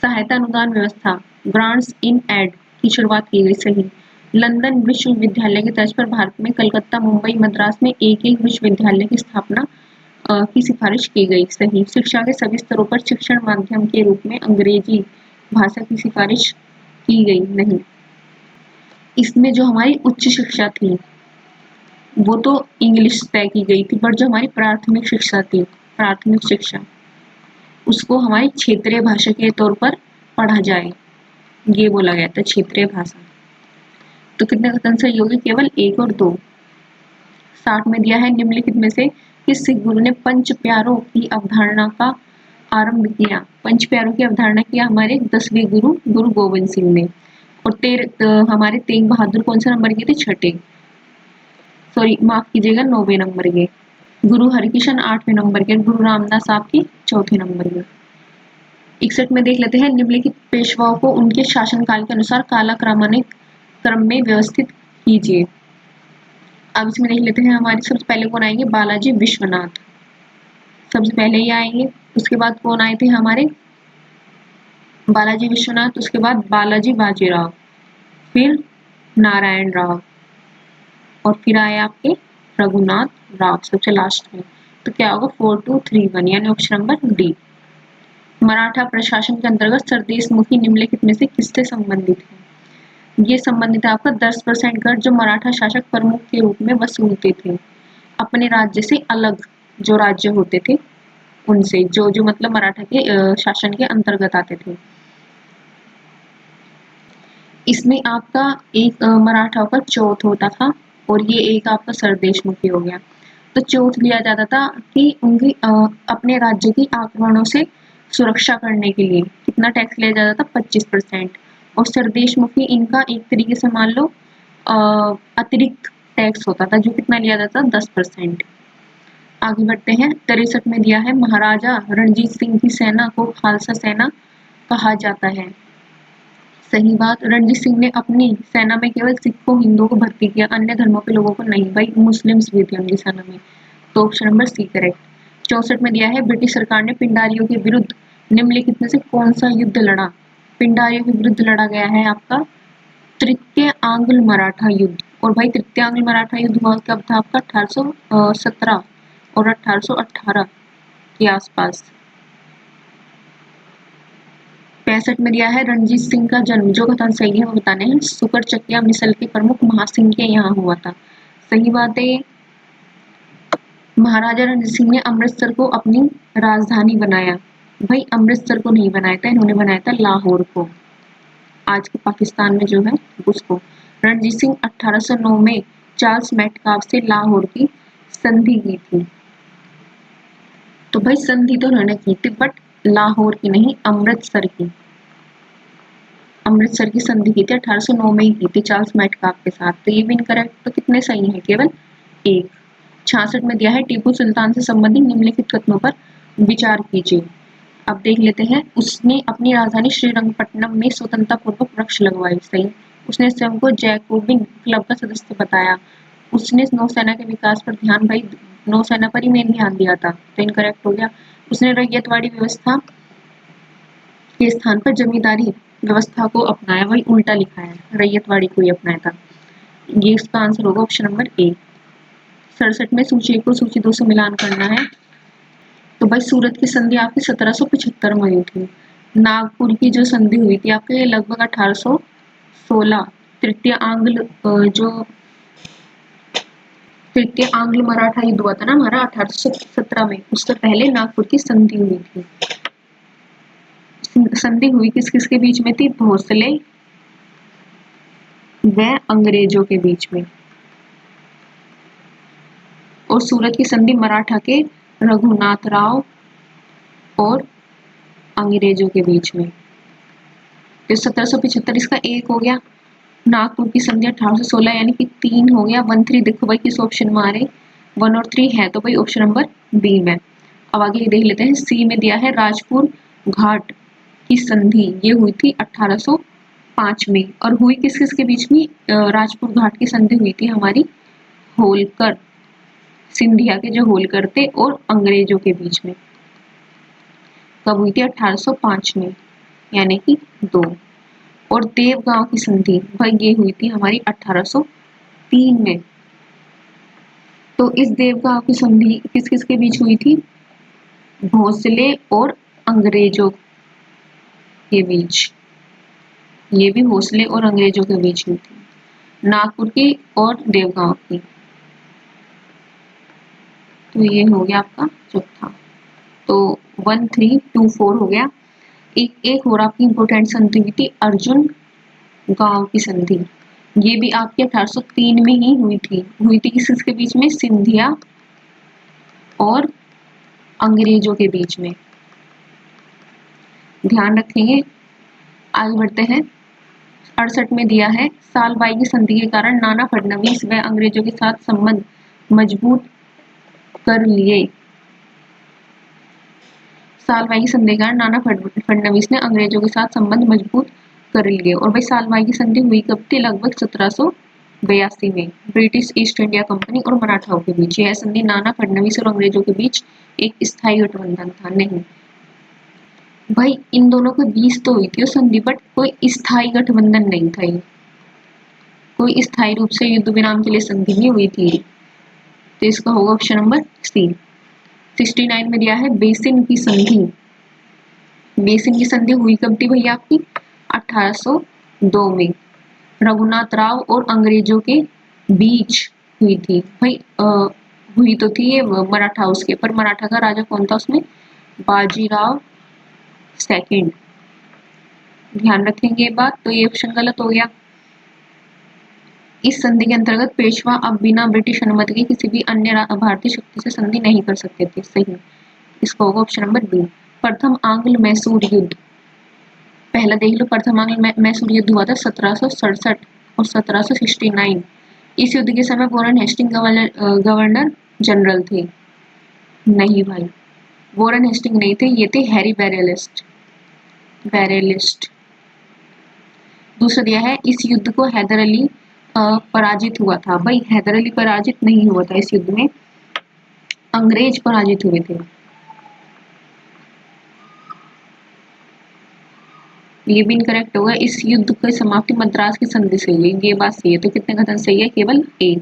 सहायता अनुदान व्यवस्था, ग्रांट्स इन एड की शुरुआत की गई, सही। लंदन विश्वविद्यालय की तर्ज पर भारत में कलकत्ता, मुंबई, मद्रास में एक विश्वविद्यालय की स्थापना की सिफारिश की गई, सही। शिक्षा के सभी स्तरों पर शिक्षण माध्यम के रूप में अंग्रेजी भाषा की सिफारिश की गई, नहीं। इसमें जो हमारी उच्च शिक्षा थी वो तो इंग्लिश तय की गई थी, पर जो हमारी प्राथमिक शिक्षा थी, प्राथमिक शिक्षा, उसको हमारी क्षेत्रीय भाषा के तौर पर पढ़ा जाए, ये बोला गया था, क्षेत्रीय भाषा। तो कितने कथन सही होंगे, केवल 1 और 2। 60 में दिया है निम्नलिखित में से किस सिख गुरु ने पंच प्यारों की अवधारणा का आरंभ किया। पंच प्यारों की अवधारणा किया हमारे 10वें गुरु, गुरु गोविंद सिंह ने। और हमारे तेग बहादुर कौन से नंबर के थे, छठे, सॉरी माफ कीजिएगा 9वें नंबर के। गुरु हरिकिशन 8वें नंबर के, गुरु रामदास आपके 4थे नंबर के। 61 में देख लेते हैं, निम्नलिखित पेशवाओं को उनके शासनकाल के अनुसार कालक्रमानुसार क्रम में व्यवस्थित कीजिए। अब इसमें देख लेते हैं, हमारे सबसे पहले कौन आएंगे, बालाजी विश्वनाथ, सबसे पहले ही आएंगे। उसके बाद कौन आए थे हमारे, बालाजी विश्वनाथ, उसके बाद बालाजी बाजीराव, फिर नारायण राव और फिर आए आपके रघुनाथ राव सबसे लास्ट में। तो क्या होगा, 4231 यानी ऑप्शन नंबर डी। मराठा प्रशासन के अंतर्गत सरदेशमुखी निम्नलिखित में से किससे संबंधित है। ये संबंधित है आपका 10% कर जो मराठा शासक प्रमुख के रूप में वसूलते थे अपने राज्य से अलग, जो राज्य होते थे उनसे, जो मतलब मराठा के शासन के अंतर्गत आते थे। इसमें आपका एक मराठाओं का चौथ होता था और ये एक आपका सरदेशमुखी हो गया। तो चौथ लिया जाता था कि उनकी अपने राज्य की आक्रमणों से सुरक्षा करने के लिए कितना टैक्स लिया जाता था, 25%। और सरदेशमुखी इनका एक तरीके से मान लो अतिरिक्त टैक्स होता था, जो कितना लिया जाता था, 10%। आगे बढ़ते हैं, 63 में दिया है महाराजा रणजीत सिंह की सेना को खालसा सेना कहा जाता है, सही बात। रणजीत सिंह ने अपनी सेना में केवल सिखों हिंदुओं को भर्ती किया, अन्य धर्मों के लोगों को नहीं, भाई मुस्लिम्स भी थे उनकी सेना में, तो ऑप्शन नंबर सी करेक्ट। 64 में दिया है ब्रिटिश सरकार ने पिंडारियों के विरुद्ध निम्नलिखित में से कौन सा युद्ध लड़ा। पिंडारियों के विरुद्ध लड़ा गया है आपका तृतीय आंग्ल मराठा युद्ध। और भाई तृतीय आंग्ल मराठा युद्ध हुआ कब था आपका, 1817 और 1818 के आसपास। 65 में दिया है रणजीत सिंह का जन्म, जो कथन सही है वो बताने हैं, सुकर चकिया मिसल के प्रमुख महासिंह के यहाँ हुआ था, सही बात है। महाराजा रणजीत सिंह ने अमृतसर को अपनी राजधानी बनाया। भाई अमृतसर को नहीं बनाया था, इन्होंने बनाया था लाहौर को, आज के पाकिस्तान में जो है उसको। रणजीत सिंह 1809 में चार्ल्स मेटकाफ से लाहौर की संधि की थी। तो भाई संधि तो उन्होंने की थी बट लाहौर की नहीं, अमृतसर की, अमृतसर की संधि की थी 1809 में ही की थी चार्ल्स मेटकाफ के साथ। तो ये भी इनकरेक्ट, तो कितने सही है, केवल एक। 66 में दिया है टीपू सुल्तान से संबंधित निम्नलिखित कथनों पर विचार कीजिए। अब देख लेते हैं। उसने अपनी राजधानी श्रीरंगपट्टनम में स्वतंत्रता पूर्वक वृक्ष लगवाए, सही। उसने स्वयं को जैकोबिन क्लब का सदस्य बताया। उसने नौसेना के विकास पर ध्यान, भाई नौसेना पर ही मेन ध्यान दिया था, तो इनकरेक्ट हो गया। उसने रैयतवाड़ी व्यवस्था के स्थान पर जमींदारी व्यवस्था को अपनाया, वही उल्टा लिखा है, रैयतवाड़ी को ही अपनाया था। ये इसका आंसर होगा ऑप्शन नंबर ए। 67 में सूची 1 को सूची 2 से मिलान करना है। तो भाई सूरत की संधि आपकी 1775 में हुई थी। नागपुर की जो संधि हुई थी आपके लगभग 1816। तृतीय आंग्ल मराठा युद्ध हुआ था ना हमारा 1817 में, उससे पहले नागपुर की संधि हुई थी। संधि हुई किस किस के बीच में थी? भोसले व अंग्रेजों के बीच में। और सूरत की संधि मराठा के रघुनाथ राव और अंग्रेजों के बीच में। तो 1775 इसका एक हो गया। नागपुर की संधि 1816 यानी कि 3 हो गया। 1 3 देखो भाई किस ऑप्शन में आ रहे, 1 और 3 है तो भाई ऑप्शन नंबर बी में। अब आगे देख लेते हैं। सी में दिया है राजपुर घाट की संधि, ये हुई थी 1805 में। और हुई किस किस के बीच में? राजपुर घाट की संधि हुई थी हमारी होलकर, सिंधिया के जो होलकर थे और अंग्रेजों के बीच में। कब हुई थी? 1805 में, यानी कि 2। और देवगांव की संधि भाई ये हुई थी हमारी 1803 में। तो इस देवगांव की संधि किस किस के बीच हुई थी? भोसले और अंग्रेजों के बीच। ये भी भोसले और अंग्रेजों के बीच हुई थी, नागपुर की और देवगांव की। तो ये हो गया आपका चौथा। तो 1 3 2 4 हो गया। एक और आपकी इंपोर्टेंट संधि हुई थी अर्जुन गांव की संधि, ये भी आपके 1803 में ही हुई थी किसके बीच में? सिंधिया और अंग्रेजों के बीच में। ध्यान रखेंगे। आगे बढ़ते हैं। 68 में दिया है सालबाई की संधि के कारण नाना फडणवीस व अंग्रेजों के साथ संबंध मजबूत कर लिए। सालबाई की संधि के कारण नाना फडणवीस ने अंग्रेजों के साथ संबंध मजबूत कर लिए। और भाई सालबाई की संधि हुई कब थी? लगभग 1782 में, ब्रिटिश ईस्ट इंडिया कंपनी और मराठाओं के बीच। यह संधि नाना फडणवीस और अंग्रेजों के बीच एक स्थायी गठबंधन था। नहीं भाई इन दोनों के बीच तो हुई थी संधि, बट कोई स्थायी गठबंधन नहीं था ये, कोई स्थायी रूप से युद्ध विराम के लिए संधि नहीं हुई थी। तो इसका होगा ऑप्शन नंबर सी। 69 में दिया है बेसिन की संधि। बेसिन की संधि हुई कब थी भैया आपकी? 1802 में, रघुनाथ राव और अंग्रेजों के बीच हुई थी। भाई हुई तो थी ये मराठा उसके, पर मराठा का राजा कौन था उसमें? बाजीराव सेकंड। ध्यान रखेंगे ये बात। तो ये ऑप्शन गलत हो गया। इस संधि के अंतर्गत पेशवा अब बिना ब्रिटिश अनुमति के किसी भी अन्य भारतीय शक्ति से संधि नहीं कर सकते थे, सही। इसका होगा ऑप्शन नंबर बी। प्रथम आंग्ल मैसूर युद्ध, पहला देख लो, प्रथम आंग्ल मैसूर युद्ध हुआ था 1767 और 1769। इस युद्ध के समय वॉरेन हेस्टिंग गवर्नर जनरल थे। नहीं भाई, वॉरेन हेस्टिंग नहीं थे, ये थे हैरी बैरेलिस्ट। दूसरा दिया है इस युद्ध को हैदर अली पराजित हुआ था। भाई हैदर अली पराजित नहीं हुआ था इस युद्ध में, अंग्रेज पराजित हुए थे। ये भी इनकरेक्ट होगा। इस युद्ध की समाप्ति मद्रास की संधि से हुई, ये बात सही है। तो कितने कथन सही है? केवल ए।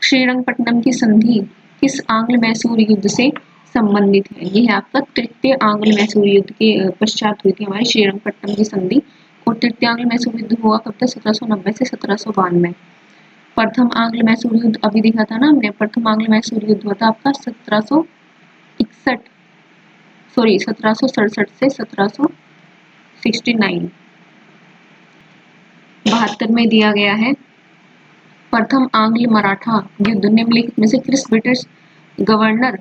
श्रीरंगपट्टनम की संधि किस आंग्ल मैसूर युद्ध से संबंधित है? ये है आपका तृतीय आंग्ल मैसूर युद्ध के पश्चात हुई थी हमारी श्रीरंगपट्टनम की संधि। और तृतीय आंग्ल मैसूर युद्ध हुआ कब तक? 1790 से 1792। प्रथम आंग्ल मैसूर युद्ध अभी देखा था ना हमने, प्रथम आंग्ल मैसूर युद्ध हुआ था आपका 1767 से 1769। 72 में दिया गया है प्रथम आंग्ल मराठा युद्ध निम्नलिखित में से किस ब्रिटिश गवर्नर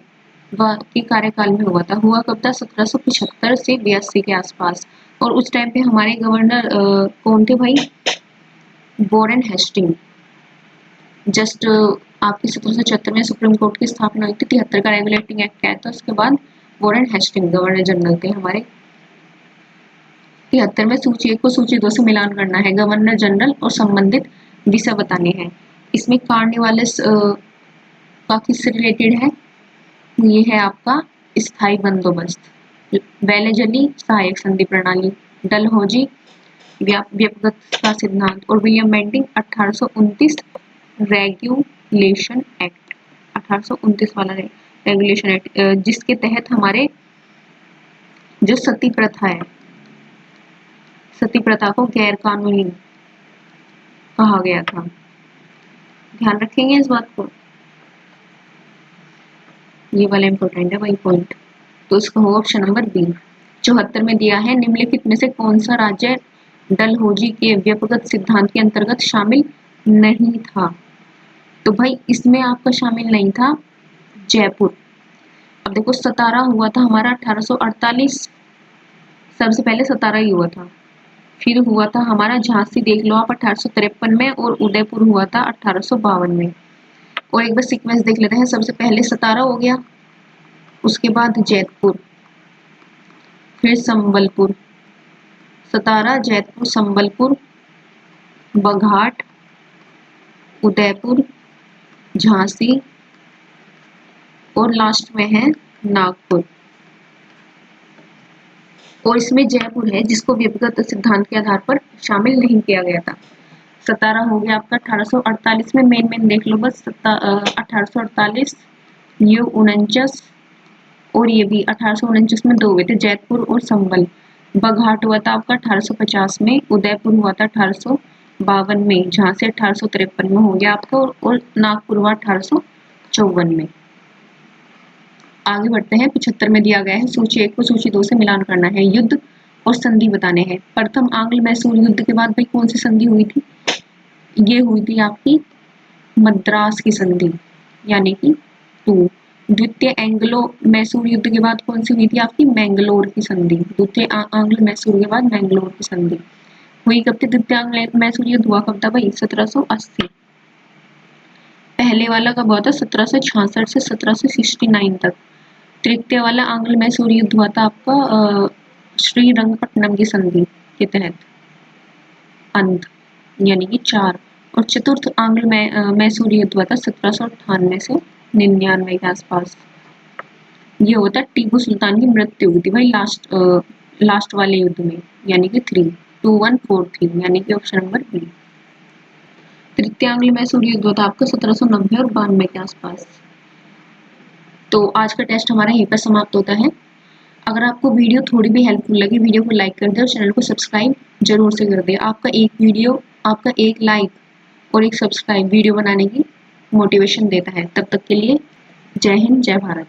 के कार्यकाल में हुआ था। हुआ कब था? 1775 से 82 के आसपास। और उस टाइम पे हमारे गवर्नर कौन थे भाई? Warren Hasting. जस्ट आपकी 1776 में सुप्रीम कोर्ट की स्थापना हुई थी। 73 का रेगुलेटिंग एक्ट आया था, उसके बाद वॉरेन हेस्टिंग गवर्नर जनरल थे हमारे। 73 में सूची 1 को सूची 2 से मिलान करना है, गवर्नर जनरल और संबंधित विषय बताने हैं। इसमें कार्निवालिस का किससे रिलेटेड है? ये है आपका स्थायी बंदोबस्त। वेलेजली सहायक संधि प्रणाली, डलहौजी व्यक्तिगत का सिद्धांत और विलियम बेंटिंग 1829 रेगुलेशन एक्ट, 1829 वाला रेगुलेशन एक्ट, जिसके तहत हमारे जो सती प्रथा है, सती प्रथा को गैर कानूनी कहा गया था। ध्यान रखेंगे इस बात को, ये वाला इंपॉर्टेंट है भाई पॉइंट। तो इसका होगा ऑप्शन नंबर बी। 74 में दिया है निम्नलिखित में से कौन सा राज्य डलहौजी के व्यक्तिगत सिद्धांत के अंतर्गत शामिल नहीं था। तो भाई इसमें आपका शामिल नहीं था जयपुर। अब देखो सतारा हुआ था हमारा 1848, सबसे पहले सतारा ही हुआ था। फिर हुआ था हमारा झांसी, देख लो आप 1853 में, और उदयपुर हुआ था 1852 में। और एक बार सीक्वेंस देख लेते हैं, सबसे पहले सतारा हो गया, उसके बाद जयपुर, फिर संबलपुर, सतारा, जयपुर, संबलपुर, बघाट, उदयपुर, झांसी और लास्ट में है नागपुर। और इसमें जयपुर है जिसको व्यक्तिगत सिद्धांत के आधार पर शामिल नहीं किया गया था। सतारा हो गया आपका 1848 में, मेन देख लो बस 1848, ये 49 और ये भी 1849 में 2 हुए थे, जयपुर और संबल। बघाट हुआ था आपका 1850 में, उदयपुर हुआ था 1852 में, झांसी 1853 में हो गया आपका, और नागपुर हुआ 1854 में। आगे बढ़ते हैं। 75 में दिया गया है सूची 1 को सूची 2 से मिलान करना है, युद्ध और संधि बताने हैं। प्रथम आंग्ल मैसूर युद्ध के बाद भाई कौन सी संधि हुई थी? ये हुई थी आपकी मद्रास की संधि, यानी कि 2। द्वितीय एंग्लो मैसूर युद्ध के बाद कौन सी हुई थी आपकी? मैंगलोर की संधि। द्वितीय आंग्ल मैसूर के बाद मैंगलोर की संधि हुई कब थी? द्वितीय आंग्ल मैसूर युद्ध हुआ कब था भाई? 1780। पहले वाला कब हुआ था? 1766 से 1769 तक। तृतीय वाला आंग्ल मैसूर युद्ध हुआ था आपका श्रीरंगपट्टनम की संधि के तहत, अंत, यानी कि 4। और चतुर्थ आंग्ल मैसूर युद्ध हुआ था 1798 से 99 के आसपास। ये होता टीपू सुल्तान की मृत्यु हुई थी भाई लास्ट वाले युद्ध में, यानी कि 32143, यानी कि ऑप्शन नंबर बी। तृतीय आंग्ल मैसूर युद्ध हुआ था आपका 1790 और 92 के आसपास। तो आज का टेस्ट हमारा यहीं पर समाप्त होता है। अगर आपको वीडियो थोड़ी भी हेल्पफुल लगी, वीडियो को लाइक कर दे और चैनल को सब्सक्राइब जरूर से कर दे। आपका एक वीडियो, आपका एक लाइक और एक सब्सक्राइब वीडियो बनाने की मोटिवेशन देता है। तब तक के लिए जय हिंद, जय भारत।